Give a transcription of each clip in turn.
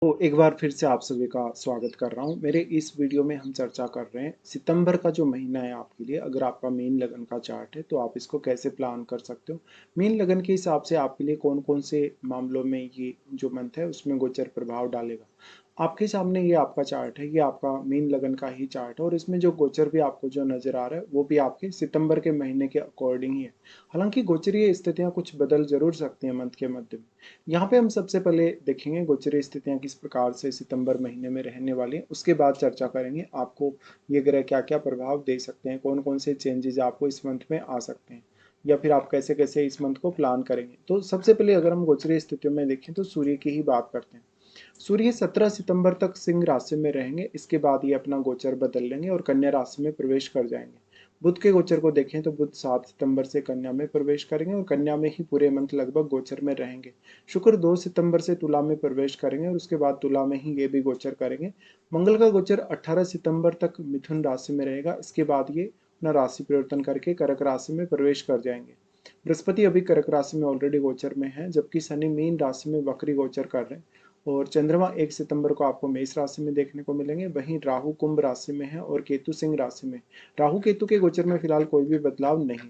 तो एक बार फिर से आप सभी का स्वागत कर रहा हूँ। मेरे इस वीडियो में हम चर्चा कर रहे हैं सितंबर का जो महीना है आपके लिए, अगर आपका मीन लगन का चार्ट है तो आप इसको कैसे प्लान कर सकते हो। मीन लगन के हिसाब से आपके लिए कौन कौन से मामलों में ये जो मंथ है उसमें गोचर प्रभाव डालेगा। आपके सामने ये आपका चार्ट है, ये आपका मीन लगन का ही चार्ट है और इसमें जो गोचर भी आपको जो नजर आ रहा है वो भी आपके सितंबर के महीने के अकॉर्डिंग ही है। हालांकि गोचरीय स्थितियां कुछ बदल जरूर सकती हैं मंथ के मध्य में। यहाँ पे हम सबसे पहले देखेंगे गोचरीय स्थितियाँ किस प्रकार से सितंबर महीने में रहने वाली हैं, उसके बाद चर्चा करेंगे आपको ये ग्रह क्या क्या प्रभाव दे सकते हैं, कौन कौन से चेंजेस आपको इस मंथ में आ सकते हैं, या फिर आप कैसे कैसे इस मंथ को प्लान करेंगे। तो सबसे पहले अगर हम गोचरीय स्थितियों में देखें तो सूर्य की ही बात करते हैं। सूर्य 17 सितंबर तक सिंह राशि में रहेंगे, इसके बाद ये अपना गोचर बदल लेंगे और कन्या राशि में प्रवेश कर जाएंगे। बुध के गोचर को देखें तो बुध 7 सितंबर से कन्या में प्रवेश करेंगे और कन्या में ही पूरे मंथ लगभग गोचर में रहेंगे। शुक्र 2 सितंबर से तुला में प्रवेश करेंगे और उसके बाद तुला में ही ये भी गोचर करेंगे। मंगल का गोचर 18 सितंबर तक मिथुन राशि में रहेगा, इसके बाद ये अपना राशि परिवर्तन करके कर्क राशि में प्रवेश कर जाएंगे। बृहस्पति अभी कर्क राशि में ऑलरेडी गोचर में है, जबकि शनि मीन राशि में वक्री गोचर कर रहे हैं। और चंद्रमा 1 सितंबर को आपको मेष राशि में देखने को मिलेंगे, वहीं राहु कुंभ राशि में है और केतु सिंह राशि में। राहु केतु के गोचर में फिलहाल कोई भी बदलाव नहीं है।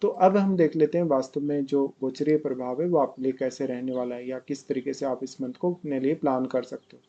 तो अब हम देख लेते हैं वास्तव में जो गोचरीय प्रभाव है वो आपके लिए कैसे रहने वाला है, या किस तरीके से आप इस मंथ को अपने लिए प्लान कर सकते हो।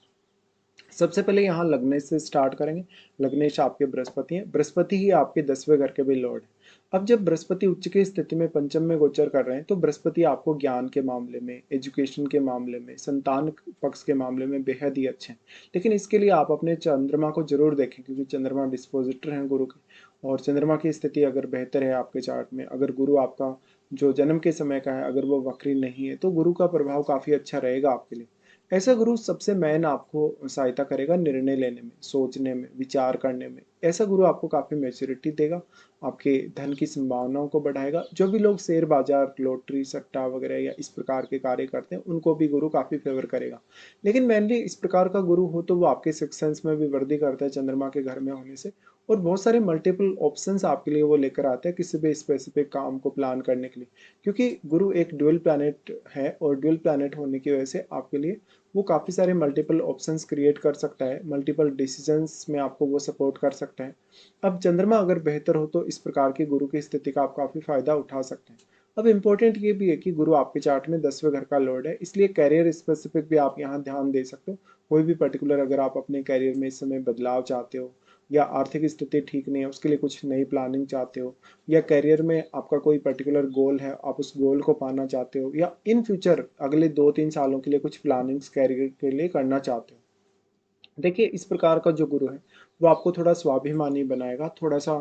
सबसे पहले यहाँ लग्नेश से स्टार्ट करेंगे। लग्नेश आपके बृहस्पति हैं, बृहस्पति ही आपके 10वें घर के भी लॉर्ड हैं। अब जब बृहस्पति उच्च की स्थिति में पंचम में गोचर कर रहे हैं तो बृहस्पति आपको ज्ञान के मामले में, एजुकेशन के मामले में, संतान पक्ष के मामले में बेहद ही अच्छे हैं। लेकिन इसके लिए आप अपने चंद्रमा को जरूर देखें, क्योंकि चंद्रमा डिस्पोजिटर हैं गुरु के। और चंद्रमा की स्थिति अगर बेहतर है आपके चार्ट में, अगर गुरु आपका जो जन्म के समय का है अगर वो वक्री नहीं है, तो गुरु का प्रभाव काफी अच्छा रहेगा आपके लिए। ऐसा गुरु सबसे मेन आपको सहायता करेगा निर्णय लेने में, सोचने में, विचार करने में। ऐसा गुरु आपको काफी मैच्योरिटी देगा, आपके धन की संभावनाओं को बढ़ाएगा। जो भी लोग शेयर बाजार, लॉटरी, सट्टा वगैरह या इस प्रकार के कार्य करते हैं उनको भी गुरु काफी फेवर करेगा। लेकिन मेनली इस प्रकार का गुरु हो तो वो आपके सक्सेस में भी वृद्धि करता है चंद्रमा के घर में होने से। और बहुत सारे मल्टीपल ऑप्शंस आपके लिए वो लेकर आता है किसी भी स्पेसिफिक काम को प्लान करने के लिए, क्योंकि गुरु एक ड्यूल प्लैनेट है और ड्यूल प्लैनेट होने की वजह से आपके लिए वो काफ़ी सारे मल्टीपल ऑप्शंस क्रिएट कर सकता है, मल्टीपल डिसीजंस में आपको वो सपोर्ट कर सकता है। अब चंद्रमा अगर बेहतर हो तो इस प्रकार की गुरु की स्थिति का आप काफ़ी फायदा उठा सकते हैं। अब इम्पोर्टेंट ये भी है कि गुरु आपके चार्ट में 10वें घर का लॉर्ड है, इसलिए कैरियर स्पेसिफिक भी आप यहाँ ध्यान दे सकते हो। कोई भी पर्टिकुलर अगर आप अपने कैरियर में इस समय बदलाव चाहते हो, या आर्थिक स्थिति ठीक नहीं है उसके लिए कुछ नई प्लानिंग चाहते हो, या करियर में आपका कोई पर्टिकुलर गोल है आप उस गोल को पाना चाहते हो, या इन फ्यूचर अगले 2-3 सालों के लिए कुछ प्लानिंग्स कैरियर के लिए करना चाहते हो। देखिए इस प्रकार का जो गुरु है वो आपको थोड़ा स्वाभिमानी बनाएगा, थोड़ा सा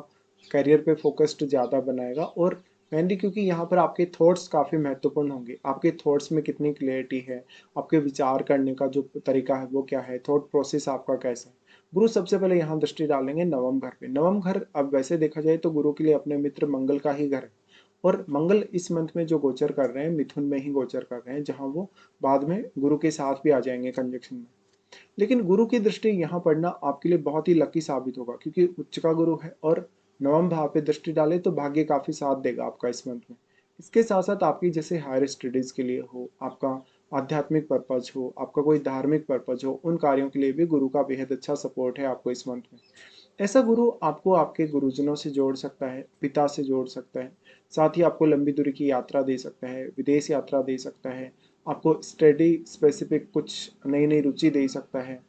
करियर पे फोकस्ड ज़्यादा बनाएगा। और मेनली क्योंकि यहाँ पर आपके थॉट्स काफ़ी महत्वपूर्ण होंगे, आपके थॉट्स में कितनी क्लियरिटी है, आपके विचार करने का जो तरीका है वो क्या है, थॉट प्रोसेस आपका कैसा है। गुरु सबसे पहले यहाँ दृष्टि डालेंगे नवम घर पे। नवम घर अब वैसे देखा जाए तो गुरु के लिए अपने मित्र मंगल का ही घर है। और मंगल इस मंथ में जो गोचर कर रहे हैं मिथुन में ही गोचर कर रहे हैं, जहाँ वो बाद में गुरु के साथ भी आ जाएंगे कंजक्शन में। लेकिन गुरु की दृष्टि यहाँ पड़ना आपके लिए बहुत ही लकी साबित होगा, क्योंकि उच्च का गुरु है और नवम भाव पे दृष्टि डाले तो भाग्य काफी साथ देगा आपका इस मंथ में। इसके साथ साथ आपकी जैसे हायर स्टडीज के लिए हो, आपका आध्यात्मिक पर्पज हो, आपका कोई धार्मिक पर्पज हो, उन कार्यों के लिए भी गुरु का बेहद अच्छा सपोर्ट है आपको इस मंथ में। ऐसा गुरु आपको आपके गुरुजनों से जोड़ सकता है, पिता से जोड़ सकता है, साथ ही आपको लंबी दूरी की यात्रा दे सकता है, विदेश यात्रा दे सकता है, आपको स्टडी स्पेसिफिक कुछ नई नई रुचि दे सकता है।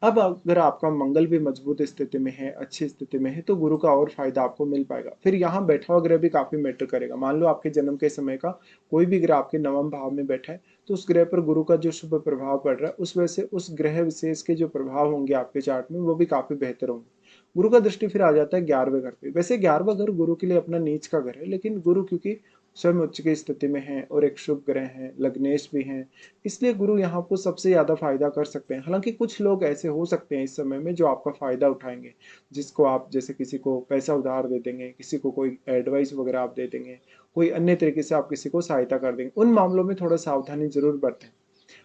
अब अगर आपका मंगल भी मजबूत स्थिति में है, अच्छी स्थिति में है, तो गुरु का और फायदा आपको मिल पाएगा। फिर यहाँ बैठा हुआ ग्रह भी काफी मैटर करेगा। मान लो आपके जन्म के समय का कोई भी ग्रह आपके नवम भाव में बैठा है, तो उस ग्रह पर गुरु का जो शुभ प्रभाव पड़ रहा है उस वजह से उस ग्रह विशेष के जो प्रभाव होंगे आपके चार्ट में वो भी काफी बेहतर होंगे। गुरु का दृष्टि फिर आ जाता है 11वें घर पे। वैसे 11वां घर गुरु के लिए अपना नीच का घर है, लेकिन गुरु क्योंकि स्वयं उच्च की स्थिति में है और एक शुभ ग्रह है, लग्नेश भी हैं, इसलिए गुरु यहाँ को सबसे ज्यादा फायदा कर सकते हैं। हालांकि कुछ लोग ऐसे हो सकते हैं इस समय में जो आपका फायदा उठाएंगे, जिसको आप जैसे किसी को पैसा उधार दे देंगे, किसी को कोई एडवाइस वगैरह आप दे देंगे, कोई अन्य तरीके से आप किसी को सहायता कर देंगे। उन मामलों में थोड़ा सावधानी जरूर बरतें।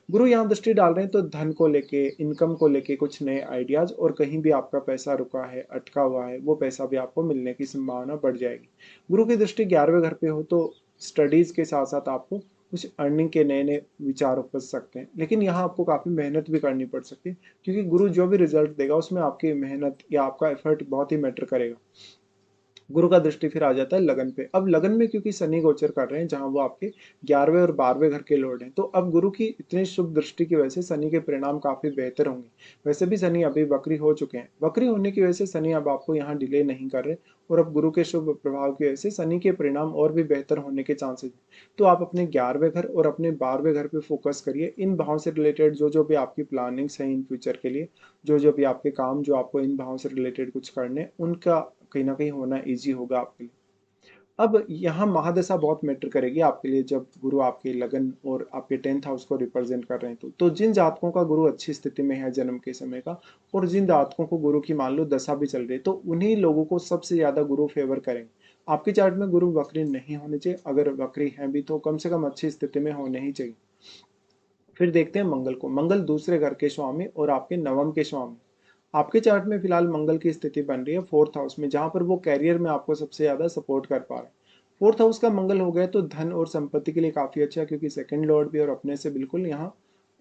गुरु यहाँ दृष्टि डाल रहे हैं तो धन को लेके, इनकम को लेके कुछ नए आइडियाज, और कहीं भी आपका पैसा रुका है, अटका हुआ है, वो पैसा भी आपको मिलने की संभावना बढ़ जाएगी। गुरु की दृष्टि 11वें घर पे हो तो स्टडीज के साथ साथ आपको कुछ अर्निंग के नए नए विचार उपज सकते हैं। लेकिन यहाँ आपको काफ़ी मेहनत भी करनी पड़ सकती है, क्योंकि गुरु जो भी रिजल्ट देगा उसमें आपकी मेहनत या आपका एफर्ट बहुत ही मैटर करेगा। गुरु का दृष्टि फिर आ जाता है लगन पे। अब लगन में क्योंकि शनि गोचर कर रहे हैं, जहां वो आपके 11वें और 12वें घर के लॉर्ड हैं, तो अब गुरु की इतनी शुभ दृष्टि की वजह से शनि के परिणाम काफी बेहतर होंगे। वैसे भी शनि अभी वक्री हो चुके हैं, वक्री होने की वजह से शनि अब आपको यहाँ डिले नहीं कर रहे, और अब गुरु के शुभ प्रभाव की वजह से शनि के परिणाम और भी बेहतर होने के चांसेस हैं। तो आप अपने 11वें घर और अपने 12वें घर पे फोकस करिए। इन भाव से रिलेटेड जो भी आपकी प्लानिंग्स हैं इन फ्यूचर के लिए, जो भी आपके काम जो आपको इन भाव से रिलेटेड कुछ करने, उनका कहीं ना कहीं होना ईजी होगा आपके लिए। अब यहाँ महादशा बहुत मैटर करेगी आपके लिए, जब गुरु आपके लगन और आपके 10th हाउस को रिप्रेजेंट कर रहे हैं। तो जिन जातकों का गुरु अच्छी स्थिति में है जन्म के समय का, और जिन जातकों को गुरु की मान लो दशा भी चल रही है, तो उन्हीं लोगों को सबसे ज्यादा गुरु फेवर करेंगे। आपके चार्ट में गुरु वक्री नहीं होने चाहिए, अगर वक्री हैं भी तो कम से कम अच्छी स्थिति में होने ही चाहिए। फिर देखते हैं मंगल को। मंगल दूसरे घर के स्वामी और आपके नवम के स्वामी। आपके चार्ट में फिलहाल मंगल की स्थिति बन रही है 4th हाउस में, जहां पर वो कैरियर में आपको सबसे ज्यादा सपोर्ट कर पा रहे हैं। 4th हाउस का मंगल हो गया तो धन और संपत्ति के लिए काफी अच्छा है, क्योंकि सेकंड लॉर्ड भी और अपने से बिल्कुल यहाँ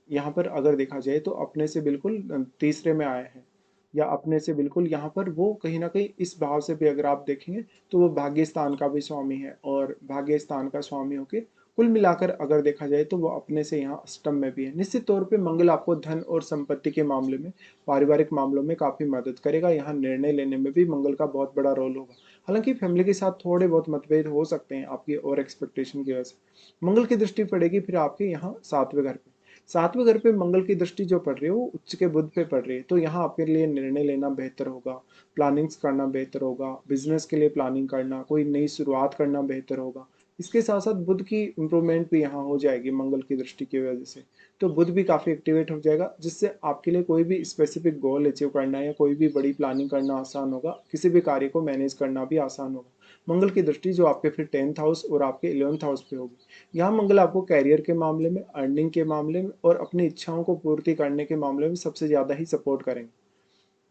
यहाँ पर अगर देखा जाए तो अपने से बिल्कुल तीसरे में आए हैं, या अपने से बिल्कुल यहाँ पर वो कहीं ना कहीं इस भाव से भी अगर आप देखेंगे तो वो भाग्य स्थान का भी स्वामी है, और भाग्य स्थान का स्वामी होके कुल मिलाकर अगर देखा जाए तो वो अपने से यहाँ अष्टम में भी है। निश्चित तौर पे मंगल आपको धन और संपत्ति के मामले में, पारिवारिक मामलों में काफी मदद करेगा। यहाँ निर्णय लेने में भी मंगल का बहुत बड़ा रोल होगा। हालांकि फैमिली के साथ थोड़े बहुत मतभेद हो सकते हैं आपकी और एक्सपेक्टेशन की वजह से। मंगल की दृष्टि पड़ेगी फिर आपके यहाँ 7वें घर पे। 7वें घर पे मंगल की दृष्टि जो पड़ रही है वो उच्च के बुध पे पड़ रही है, तो यहाँ आपके लिए निर्णय लेना बेहतर होगा, प्लानिंग्स करना बेहतर होगा, बिजनेस के लिए प्लानिंग करना, कोई नई शुरुआत करना बेहतर होगा। इसके साथ साथ बुध की इंप्रूवमेंट भी यहाँ हो जाएगी मंगल की दृष्टि की वजह से। तो बुध भी काफी एक्टिवेट हो जाएगा, जिससे आपके लिए कोई भी स्पेसिफिक गोल अचीव करना या कोई भी बड़ी प्लानिंग करना आसान होगा, किसी भी कार्य को मैनेज करना भी आसान होगा। मंगल की दृष्टि जो आपके फिर 10th हाउस और आपके 11th हाउस पे होगी। यहाँ मंगल आपको कैरियर के मामले में, अर्निंग के मामले में और अपनी इच्छाओं को पूर्ति करने के मामले में सबसे ज्यादा ही सपोर्ट करेंगे।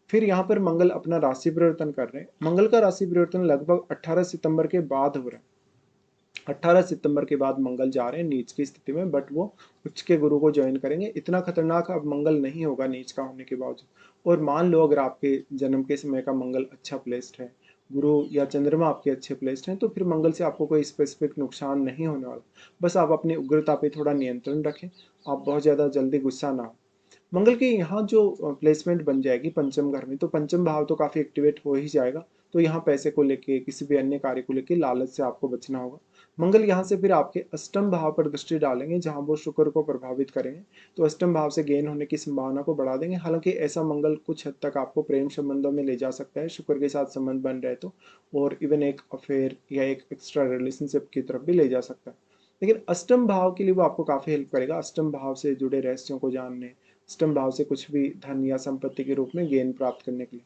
फिर यहाँ पर मंगल अपना राशि परिवर्तन कर रहे हैं। मंगल का राशि परिवर्तन लगभग 18 सितंबर के बाद हो रहा है। 18 सितंबर के बाद मंगल जा रहे हैं नीच की स्थिति में, बट वो उच्च के गुरु को ज्वाइन करेंगे। इतना खतरनाक अब मंगल नहीं होगा नीच का होने के बावजूद। और मान लो अगर आपके जन्म के समय का मंगल अच्छा प्लेस्ड है, गुरु या चंद्रमा आपके अच्छे प्लेस्ड हैं, तो फिर मंगल से आपको कोई स्पेसिफिक नुकसान नहीं होने वाला। बस आप अपनी उग्रता पे थोड़ा नियंत्रण रखें, आप बहुत ज्यादा जल्दी गुस्सा ना हो। मंगल के यहाँ जो प्लेसमेंट बन जाएगी पंचम घर में, तो पंचम भाव तो काफी एक्टिवेट हो ही जाएगा। तो यहाँ पैसे को लेके, किसी भी अन्य कार्य को लेके लालच से आपको बचना होगा। मंगल यहाँ से फिर आपके अष्टम भाव पर दृष्टि डालेंगे, जहां वो शुक्र को प्रभावित करेंगे, तो अष्टम भाव से गेन होने की संभावना को बढ़ा देंगे। हालांकि ऐसा मंगल कुछ हद तक आपको प्रेम संबंधों में ले जा सकता है, शुक्र के साथ संबंध बन रहे तो, और इवन एक अफेयर या एक एक्स्ट्रा रिलेशनशिप की तरफ भी ले जा सकता है। लेकिन अष्टम भाव के लिए वो आपको काफी हेल्प करेगा, अष्टम भाव से जुड़े रहस्यों को जानने, अष्टम भाव से कुछ भी धन या संपत्ति के रूप में गेन प्राप्त करने के लिए।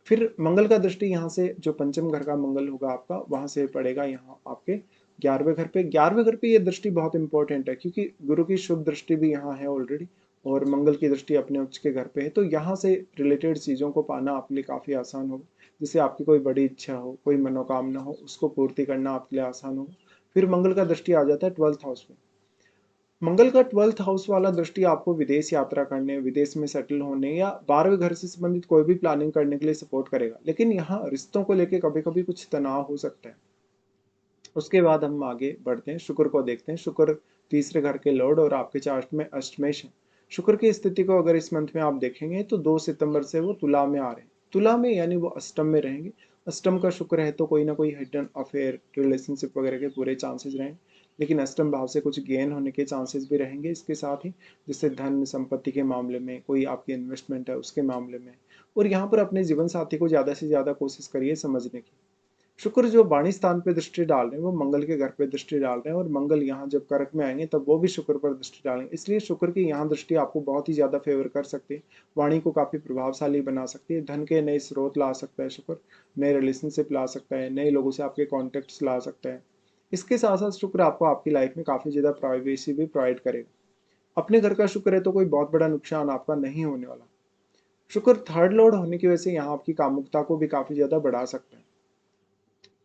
फिर मंगल का दृष्टि यहाँ से जो पंचम घर का मंगल होगा आपका, वहां से पड़ेगा यहाँ आपके 11वें घर पे। 11वें घर पे ये दृष्टि बहुत इंपॉर्टेंट है, क्योंकि गुरु की शुभ दृष्टि भी यहाँ है ऑलरेडी, और मंगल की दृष्टि अपने उच्च के घर पे है। तो यहाँ से रिलेटेड चीजों को पाना आपके लिए काफी आसान होगा। जैसे आपकी कोई बड़ी इच्छा हो, कोई मनोकामना हो, उसको पूर्ति करना आपके लिए आसान होगा। फिर मंगल का दृष्टि आ जाता है 12th हाउस में। मंगल का 12th हाउस वाला दृष्टि आपको विदेश यात्रा करने, विदेश में सेटल होने या 12वें घर से संबंधित कोई भी प्लानिंग करने के लिए सपोर्ट करेगा। लेकिन यहाँ रिश्तों को लेकर कभी कभी कुछ तनाव हो सकता है। उसके बाद हम आगे बढ़ते हैं, शुक्र को देखते हैं। शुक्र तीसरे घर के लॉर्ड और आपके चार्ट में अष्टमेश है। शुक्र की स्थिति को अगर इस मंथ में आप देखेंगे तो 2 सितंबर से वो तुला में आ रहे हैं। तुला में यानी वो अष्टम में रहेंगे। अष्टम का शुक्र है तो कोई ना कोई हिडन अफेयर, रिलेशनशिप वगैरह के पूरे चांसेस रहेंगे। लेकिन अष्टम भाव से कुछ गेन होने के चांसेस भी रहेंगे इसके साथ ही, जैसे धन संपत्ति के मामले में, कोई आपकी इन्वेस्टमेंट है उसके मामले में। और यहाँ पर अपने जीवन साथी को ज्यादा से ज्यादा कोशिश करिए समझने की। शुक्र जो वाणी स्थान पे दृष्टि डाल रहे हैं वो मंगल के घर पे दृष्टि डाल रहे हैं, और मंगल यहाँ जब कर्क में आएंगे तब वो भी शुक्र पर दृष्टि डालेंगे। इसलिए शुक्र की यहाँ दृष्टि आपको बहुत ही ज्यादा फेवर कर सकती है, वाणी को काफी प्रभावशाली बना सकती है, धन के नए स्रोत ला सकता है शुक्र, नए रिलेशनशिप ला सकता है, नए लोगों से आपके कॉन्टेक्ट ला सकता है। इसके साथ साथ शुक्र आपको आपकी लाइफ में काफी ज्यादा प्राइवेसी भी प्रोवाइड करेगा। अपने घर का शुक्र है तो कोई बहुत बड़ा नुकसान आपका नहीं होने वाला। शुक्र थर्ड लॉर्ड होने की वजह से यहाँ आपकी कामुकता को भी काफी ज्यादा बढ़ा सकता है।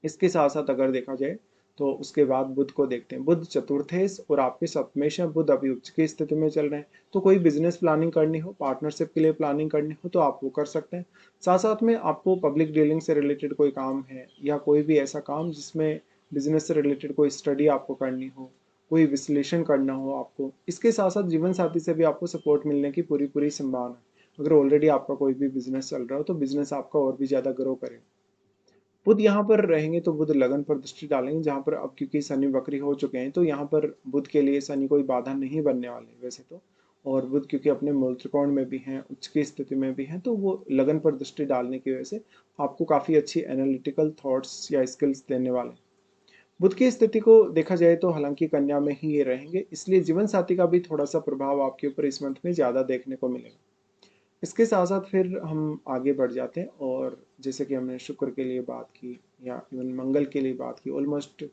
इसके साथ साथ अगर देखा जाए तो उसके बाद बुध को देखते हैं। बुध चतुर्थेश और आपके सप्तमेश है। बुध अभी उच्च की स्थिति में चल रहे हैं। तो कोई बिजनेस प्लानिंग करनी हो, पार्टनरशिप के लिए प्लानिंग करनी हो तो आप वो कर सकते हैं। साथ साथ में आपको पब्लिक डीलिंग से रिलेटेड कोई काम है या कोई भी ऐसा काम जिसमें बिजनेस से रिलेटेड कोई स्टडी आपको करनी हो, कोई विश्लेषण करना हो आपको, इसके साथ साथ जीवन साथी से भी आपको सपोर्ट मिलने की पूरी पूरी संभावना है। अगर ऑलरेडी आपका कोई भी बिजनेस चल रहा हो तो बिजनेस आपका और भी ज्यादा ग्रो करे। बुध यहाँ पर रहेंगे तो बुध लगन पर दृष्टि डालेंगे, जहाँ पर अब क्योंकि शनि वक्री हो चुके हैं तो यहाँ पर बुध के लिए शनि कोई बाधा नहीं बनने वाले वैसे तो। और बुध क्योंकि अपने मूल त्रिकोण में भी हैं, उच्च की स्थिति में भी हैं, तो वो लगन पर दृष्टि डालने की वजह से आपको काफी अच्छी एनालिटिकल थॉट्स या स्किल्स देने वाले हैं। बुध की स्थिति को देखा जाए तो हालांकि कन्या में ही ये रहेंगे, इसलिए जीवन साथी का भी थोड़ा सा प्रभाव आपके ऊपर इस मंथ में ज्यादा देखने को मिलेगा। इसके साथ साथ फिर हम आगे बढ़ जाते हैं और जैसे कि हमने शुक्र के लिए बात की या इवन मंगल के लिए बात की, ऑलमोस्ट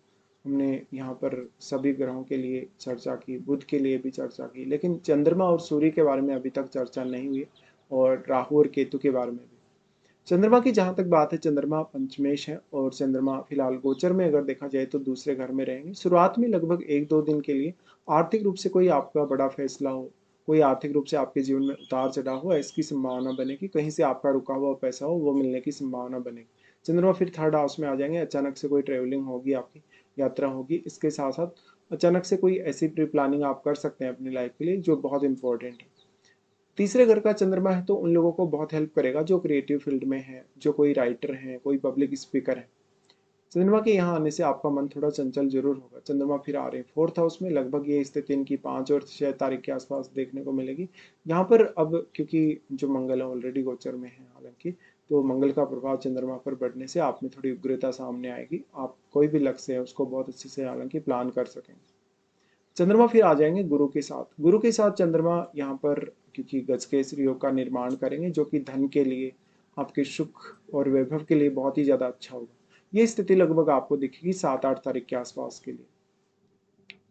हमने यहाँ पर सभी ग्रहों के लिए चर्चा की, बुध के लिए भी चर्चा की, लेकिन चंद्रमा और सूर्य के बारे में अभी तक चर्चा नहीं हुई और राहु और केतु के बारे में भी। चंद्रमा की जहां तक बात है, चंद्रमा पंचमेश है और चंद्रमा फिलहाल गोचर में अगर देखा जाए तो दूसरे घर में रहेंगे। शुरुआत में लगभग 1-2 दिन के लिए आर्थिक रूप से कोई आपका बड़ा फैसला हो, कोई आर्थिक रूप से आपके जीवन में उतार चढ़ाव हो, इसकी संभावना बनेगी। कहीं से आपका रुका हुआ पैसा हो वो मिलने की संभावना बनेगी। चंद्रमा फिर थर्ड हाउस में आ जाएंगे। अचानक से कोई ट्रेवलिंग होगी, आपकी यात्रा होगी। इसके साथ साथ अचानक से कोई ऐसी प्री प्लानिंग आप कर सकते हैं अपनी लाइफ के लिए जो बहुत इंपॉर्टेंट है। तीसरे घर का चंद्रमा है तो उन लोगों को बहुत हेल्प करेगा जो क्रिएटिव फील्ड में है, जो कोई राइटर है, कोई पब्लिक स्पीकर है। चंद्रमा के यहाँ आने से आपका मन थोड़ा चंचल जरूर होगा। चंद्रमा फिर आ रहे हैं फोर्थ हाउस में, लगभग ये स्थिति इनकी 5 और 6 तारीख के आसपास देखने को मिलेगी। यहाँ पर अब क्योंकि जो मंगल है ऑलरेडी गोचर में है हालांकि, तो मंगल का प्रभाव चंद्रमा पर बढ़ने से आप में थोड़ी उग्रता सामने आएगी। आप कोई भी लक्ष्य है उसको बहुत अच्छे से हालांकि प्लान कर सकेंगे। चंद्रमा फिर आ जाएंगे गुरु के साथ। गुरु के साथ चंद्रमा यहाँ पर क्योंकि गजकेसरी योग का निर्माण करेंगे जो कि धन के लिए, आपके सुख और वैभव के लिए बहुत ही ज्यादा अच्छा होगा। ये स्थिति लगभग आपको दिखेगी 7-8 तारीख के आसपास के लिए।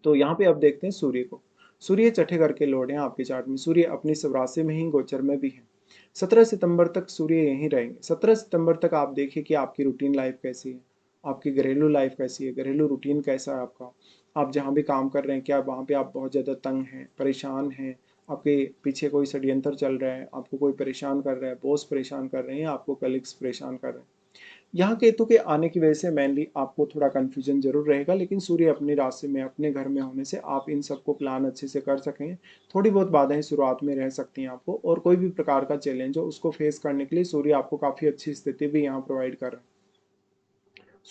तो यहाँ पे अब देखते हैं सूर्य को। सूर्य छठे घर के लॉर्ड हैं आपके चार्ट में। सूर्य अपनी स्वराशि में ही गोचर में भी है। 17 सितंबर तक सूर्य यहीं रहेंगे। 17 सितंबर तक आप देखिए कि आपकी रूटीन लाइफ कैसी है, आपकी घरेलू लाइफ कैसी है, घरेलू रूटीन कैसा है आपका। आप जहाँ भी काम कर रहे हैं क्या वहाँ पे आप बहुत ज़्यादा तंग हैं, परेशान हैं, आपके पीछे कोई षड्यंत्र चल रहा है, आपको कोई परेशान कर रहा है, बॉस परेशान कर रहे हैं, आपको कलीग्स परेशान कर रहे हैं। यहाँ केतु के आने की वजह से मेनली आपको थोड़ा कंफ्यूजन जरूर रहेगा, लेकिन सूर्य अपनी राशि में अपने घर में होने से आप इन सबको प्लान अच्छे से कर सकेंगे। थोड़ी बहुत बाधाएं शुरुआत में रह सकती हैं आपको, और कोई भी प्रकार का चैलेंज हो उसको फेस करने के लिए सूर्य आपको काफी अच्छी स्थिति भी यहाँ प्रोवाइड कर रहा है।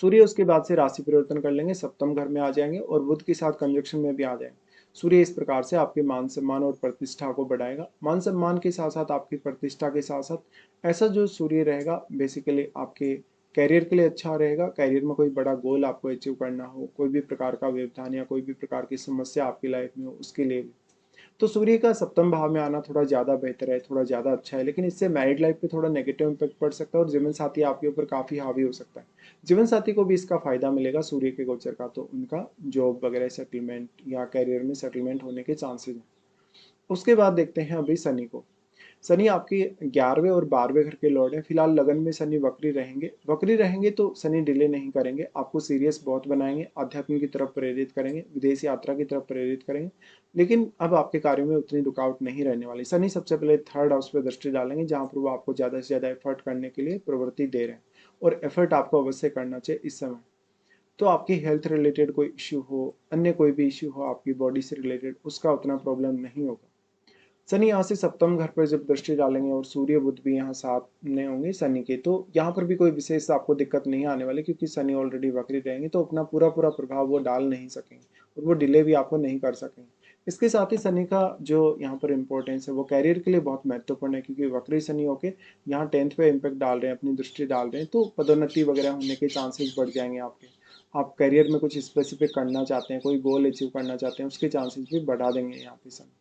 सूर्य उसके बाद से राशि परिवर्तन कर लेंगे, सप्तम घर में आ जाएंगे और बुध के साथ कंजक्शन में भी आ जाएंगे। सूर्य इस प्रकार से आपके मान सम्मान और प्रतिष्ठा को बढ़ाएगा। मान सम्मान के साथ साथ आपकी प्रतिष्ठा के साथ साथ ऐसा जो सूर्य रहेगा बेसिकली आपके कैरियर के लिए अच्छा रहेगा। कैरियर में कोई बड़ा गोल आपको अचीव करना हो, कोई भी प्रकार का व्यवधान या कोई भी प्रकार की समस्या आपकी लाइफ में हो, उसके लिए भी। तो सूर्य का सप्तम भाव में आना थोड़ा ज्यादा बेहतर है, थोड़ा ज्यादा अच्छा है, लेकिन इससे मैरिड लाइफ पे थोड़ा नेगेटिव इम्पैक्ट पड़ सकता है और जीवन साथी आपके ऊपर काफी हावी हो सकता है। जीवन साथी को भी इसका फायदा मिलेगा सूर्य के गोचर का, तो उनका जॉब वगैरह सेटलमेंट या कैरियर में सेटलमेंट होने के चांसेस हैं। उसके बाद देखते हैं अभी शनि को। शनि आपके 11वें और 12वें घर के लॉर्ड हैं। फिलहाल लगन में शनि वक्री रहेंगे। वक्री रहेंगे तो शनि डिले नहीं करेंगे, आपको सीरियस बहुत बनाएंगे, अध्यात्म की तरफ प्रेरित करेंगे, विदेश यात्रा की तरफ प्रेरित करेंगे। लेकिन अब आपके कार्यों में उतनी रुकावट नहीं रहने वाली। शनि सबसे पहले थर्ड हाउस पर दृष्टि डालेंगे जहां पर वो आपको ज्यादा से ज्यादा एफर्ट करने के लिए प्रवृत्ति दे रहे हैं, और एफर्ट आपको अवश्य करना चाहिए इस समय। तो आपकी हेल्थ रिलेटेड कोई इश्यू हो, अन्य कोई भी इश्यू हो आपकी बॉडी से रिलेटेड, उसका उतना प्रॉब्लम नहीं होगा। शनि यहाँ से सप्तम घर पर जब दृष्टि डालेंगे और सूर्य बुध भी यहाँ साथ में होंगे शनि के, तो यहाँ पर भी कोई विशेष आपको दिक्कत नहीं आने वाली, क्योंकि शनि ऑलरेडी वक्री रहेंगे तो अपना पूरा पूरा प्रभाव वो डाल नहीं सकेंगे और वो डिले भी आपको नहीं कर सकेंगे। इसके साथ ही शनि का जो यहाँ पर इंपॉर्टेंस है वो कैरियर के लिए बहुत महत्वपूर्ण है, क्योंकि वक्री शनि होके यहाँ 10th पे इम्पैक्ट डाल रहे हैं, अपनी दृष्टि डाल रहे हैं, तो पदोन्नति वगैरह होने के चांसेस बढ़ जाएंगे आपके। आप करियर में कुछ स्पेसिफिक करना चाहते हैं, कोई गोल अचीव करना चाहते हैं, उसके चांसेस भी बढ़ा देंगे यहाँ पे शनि।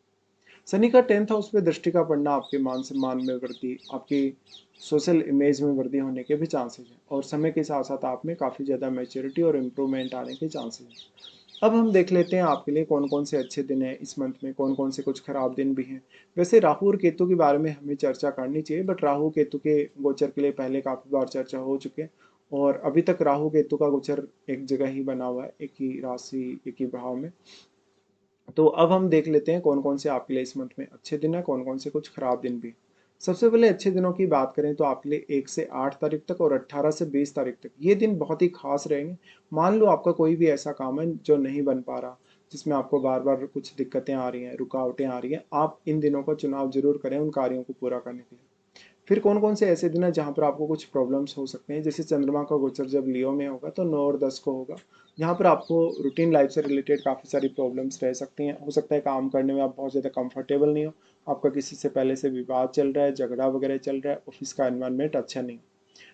शनि का 10th हाउस पे दृष्टि का पड़ना आपके मान सम्मान में वृद्धि, आपकी सोशल इमेज में वृद्धि होने के भी चांसेस हैं, और समय के साथ साथ आप में काफ़ी ज़्यादा मैच्योरिटी और इम्प्रूवमेंट आने के चांसेस हैं। अब हम देख लेते हैं आपके लिए कौन कौन से अच्छे दिन हैं इस मंथ में, कौन कौन से कुछ खराब दिन भी हैं। वैसे राहु और केतु के बारे में हमें चर्चा करनी चाहिए, बट राहु केतु के गोचर के लिए पहले काफ़ी बार चर्चा हो चुकी है, और अभी तक राहु केतु का गोचर एक जगह ही बना हुआ है, एक ही राशि, एक ही भाव में। तो अब हम देख लेते हैं कौन कौन से आपके लिए इस मंथ में अच्छे दिन है, कौन कौन से कुछ खराब दिन भी। सबसे पहले अच्छे दिनों की बात करें तो आपके लिए 1 से 8 तारीख तक और 18 से 20 तारीख तक ये दिन बहुत ही खास रहेंगे। मान लो आपका कोई भी ऐसा काम है जो नहीं बन पा रहा, जिसमें आपको बार बार कुछ दिक्कतें आ रही हैं, रुकावटें आ रही हैं, आप इन दिनों का चुनाव जरूर करें उन कार्यों को पूरा करने के लिए। फिर कौन कौन से ऐसे दिन है जहाँ पर आपको कुछ प्रॉब्लम्स हो सकते हैं, जैसे चंद्रमा का गोचर जब लियो में होगा तो 9 और 10 को होगा, जहाँ पर आपको रूटीन लाइफ से रिलेटेड काफ़ी सारी प्रॉब्लम्स रह सकती हैं। हो सकता है काम करने में आप बहुत ज़्यादा कंफर्टेबल नहीं हो, आपका किसी से पहले से विवाद चल रहा है, झगड़ा वगैरह चल रहा है, ऑफिस का एनवायरनमेंट अच्छा नहीं।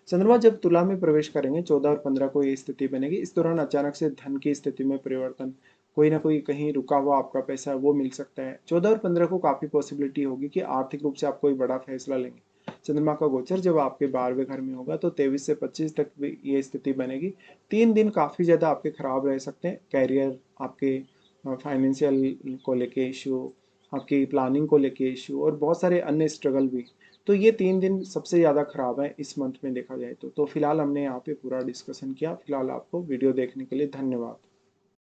चंद्रमा जब तुला में प्रवेश करेंगे 14 और 15 को ये स्थिति बनेगी, इस दौरान अचानक से धन की स्थिति में परिवर्तन, कोई ना कोई कहीं रुका हुआ आपका पैसा है वो मिल सकता है। 14 और 15 को काफ़ी पॉसिबिलिटी होगी कि आर्थिक रूप से आप कोई बड़ा फैसला लेंगे। चंद्रमा का गोचर जब आपके 12वें घर में होगा तो 23 से 25 तक भी ये स्थिति बनेगी। 3 दिन काफ़ी ज़्यादा आपके खराब रह सकते हैं, कैरियर, आपके फाइनेंशियल को लेके इशू, आपकी प्लानिंग को लेके इशू और बहुत सारे अन्य स्ट्रगल भी। तो ये 3 दिन सबसे ज़्यादा खराब है इस मंथ में देखा जाए तो फिलहाल हमने यहाँ पे पूरा डिस्कशन किया। फिलहाल आपको वीडियो देखने के लिए धन्यवाद।